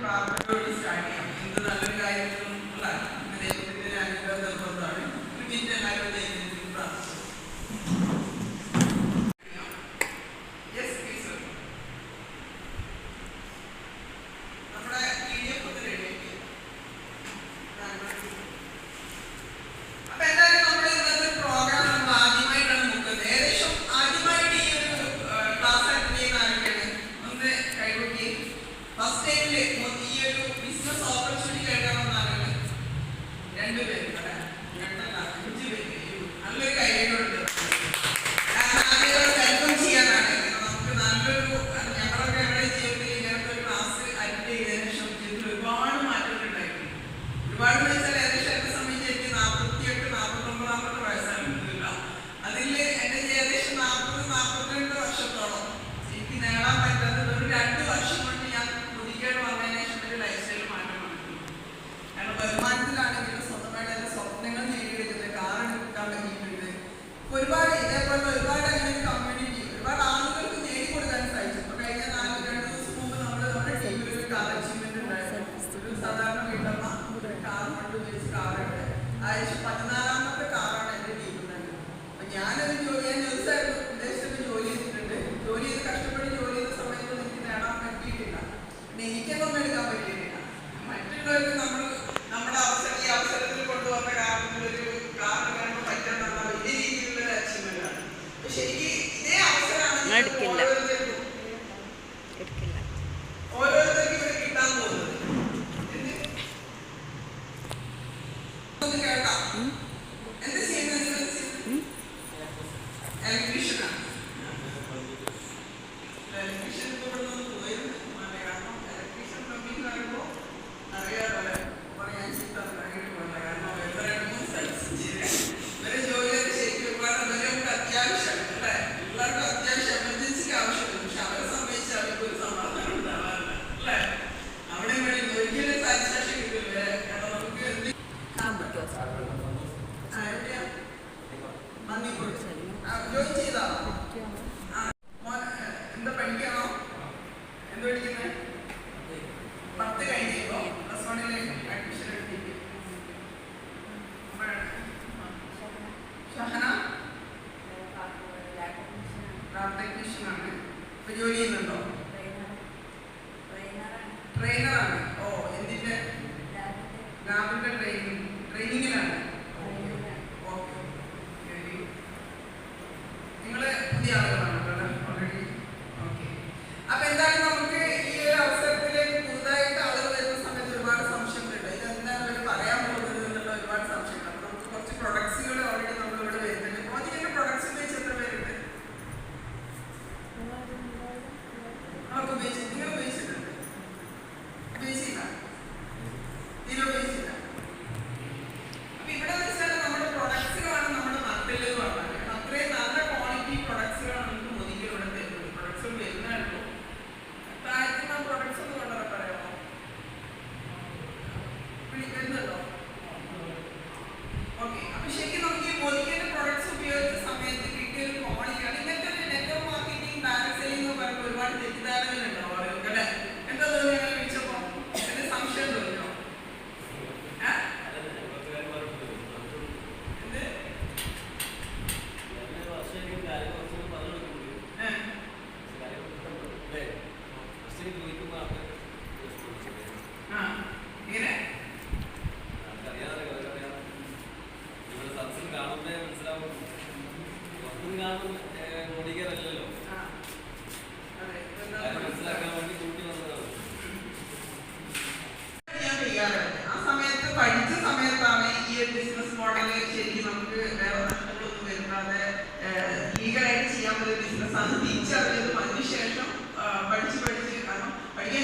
പ്രാർത്ഥനയോട് സ്റ്റാർട്ട് ചെയ്യാം. എന്ത് നല്ലൊരു കാര്യത്തിലും അല്ല ദൈവത്തിന്റെ അനുഗ്രഹം നിർബന്ധമാണ്. ഒരു മിനിറ്റ് എല്ലാവരും ദൈവത്തിന് പ്രാർത്ഥിച്ചു. ഒരുപാട് ഇതേപോലെ ഒരുപാട് അങ്ങനെ കമ്മ്യൂണിറ്റി ഒരുപാട് ആളുകൾക്ക് നേടിക്കൊടുക്കാൻ സാധിച്ചു. ഇപ്പൊ കഴിഞ്ഞ 2 ദിവസം മുമ്പ് നമ്മുടെ ടീമിൽ ഒരു കാർ അച്ചീവ്മെന്റ് ഉണ്ടായിരുന്നു. ഒരു സാധാരണ വീട്ടമ്മ ഒരു കാർ കൊണ്ട് ഉപയോഗിച്ച് കാറുണ്ട്. 14ാമത്തെ കാറാണ് എന്റെ ടീമിലുണ്ട്. അപ്പൊ ഞാനൊരു ഞാൻ ദിവസമായിട്ട് ഉദ്ദേശിച്ചിട്ട് ജോലി ചെയ്തിട്ടുണ്ട്. ജോലി ചെയ്ത് കഷ്ടപ്പെട്ട് ജോലി ചെയ്ത സമയത്ത് എനിക്ക് നേടാൻ പറ്റിയിട്ടില്ല. പിന്നെ എനിക്കൊന്നും എടുക്കാൻ പറ്റിയിട്ടില്ല. മറ്റുള്ളവർക്ക് നമ്മുടെ ഈ അവസരത്തിൽ കൊണ്ടുവന്ന കാരണത്തിലൊരു കാർ കാണുമ്പോൾ പറ്റാന്നുള്ള വലിയ രീതിയിലുള്ള അച്ചീവ്മെന്റ് ആണ്. ശരിക്കും ഇതേ അവസരമാണ് ഓരോരുത്തർക്കും ഇവിടെ കിട്ടാൻ പോകുന്നത്. കേൾക്കാം എന്ത് ചെയ്യുന്നത്? ഇലക്ട്രീഷ്യനാണ്. ഇലക്ട്രീഷ്യൻ ഇപ്പൊ ഇവിടെ നിന്ന് പോയിരുന്നു. കാരണം ഇലക്ട്രീഷ്യൻ കമ്പനി പറയുമ്പോൾ അറിയാതെ പറയാൻ ചിത്രം കാരണം എത്രയും ഇവരെ ജോലിയൊക്കെ ശരിക്കും ഒരുപാട് നമുക്ക് അത്യാവശ്യമാണ് അല്ലേ? പിള്ളേർക്ക് അത്യാവശ്യം എമർജൻസിക്ക് ആവശ്യമുണ്ട്. പക്ഷെ അവരെ സംബന്ധിച്ച് അവർക്ക് ഒരു സമാധാനം ഉണ്ടാവാറില്ല അല്ലേ? അവിടെ വേണ്ടി ഒരിക്കലും സാറ്റിസ്ഫാക്ഷൻ കിട്ടില്ല. കാരണം നമുക്ക് എന്ത് നന്ദി കൊടുത്തു ജോലി ചെയ്താണോ? എന്താ പഠിക്കണോ? എന്ത് പഠിക്കുന്നത്? 10 കഴിഞ്ഞോ? +1 അഡ്മിഷൻ എടുത്തിട്ട് ഷഹന ലാബ് ടെക്നീഷ്യനാണ്. ഇപ്പൊ ജോലി ചെയ്യുന്നുണ്ടോ? ട്രെയിനറാണ്. ഓ എന്തിന്റെ? ലാബിന്റെ ട്രെയിനിങ്ങിലാണ്. നിങ്ങള് പുതിയ ആളുകളാണ് ഓൾറെഡി. ഓക്കെ. അപ്പൊ എന്തായാലും നമുക്ക് ഈ ഒരു അവസരത്തിലേക്ക് പുതുതായിട്ട് ആളുകൾ വരുന്ന സമയത്ത് ഒരുപാട് സംശയങ്ങളുണ്ട്. ഇതെന്താണ് അവർ പറയാൻ പോകുന്നത് എന്നുള്ള ഒരുപാട് സംശയങ്ങൾ. അപ്പൊ നമുക്ക് കുറച്ച് പ്രൊഡക്ട്സുകൾ ഓൾറെഡി നമ്മൾ ഇവിടെ വരുന്നുണ്ട്. മോദിന്റെ പ്രൊഡക്ട്സ് ഉപയോഗിച്ച് എത്ര പേരുണ്ട്? നമുക്ക് ഉപയോഗിച്ചിട്ടുണ്ട്. നിങ്ങൾ ഉപയോഗിച്ചിട്ടുണ്ട്? ഉപയോഗിച്ചില്ല? നിങ്ങൾ ഉപയോഗിച്ചില്ല? അപ്പൊ ഇവിടെ വെച്ചാൽ നമ്മുടെ പ്രൊഡക്ട്സുകളാണ് നമ്മുടെ നട്ടില് എന്ന് പറഞ്ഞാൽ അത്രയും നല്ല ക്വാളിറ്റി പ്രൊഡക്ട്സുകളാണ് നമുക്ക് മോദിക്കിലൂടെ തരുന്നത്. പ്രൊഡക്ട്സുകൾ വരുന്നതാണല്ലോ. താഴത്തുന്ന പ്രൊഡക്ട്സ് ഒന്ന് കൊണ്ടുവരാൻ പറയാമോ? വരുന്നുണ്ടോ? ഓക്കെ. അപ്പൊ ശരിക്കും നമുക്ക് ഈ മോദിക്കിന്റെ പ്രൊഡക്ട്സ് ഉപയോഗിച്ച സമയത്ത് കിട്ടിയ ഒരു ക്വാളിറ്റിയാണ്. ഇങ്ങനത്തെ ഒരു നെറ്റ്വർക്ക് മാർക്കറ്റിംഗ് ഡയറക്ട് സെല്ലിംഗ് എന്ന് പറയുമ്പോൾ ഒരുപാട് തെറ്റിദ്ധാരണകളുണ്ടാവും ആളുകൾക്ക് അല്ലേ? എന്താ തോന്നി അങ്ങനെ വിളിച്ചപ്പോ? എന്റെ സംശയം തോന്നിയോ? ആ സമയത്ത് പഠിച്ച സമയത്താണ് ഈ ഒരു ബിസിനസ് മോഡല് ശരിക്കും നമുക്ക് വേറെ നഷ്ടങ്ങളൊന്നും വരുത്താതെ ലീഗലായിട്ട് ചെയ്യാൻ പറ്റുന്ന ബിസിനസ് ആണ് തിരിച്ചറിഞ്ഞത്. അതിനുശേഷം പഠിച്ച് കാരണം പഠിക്കാൻ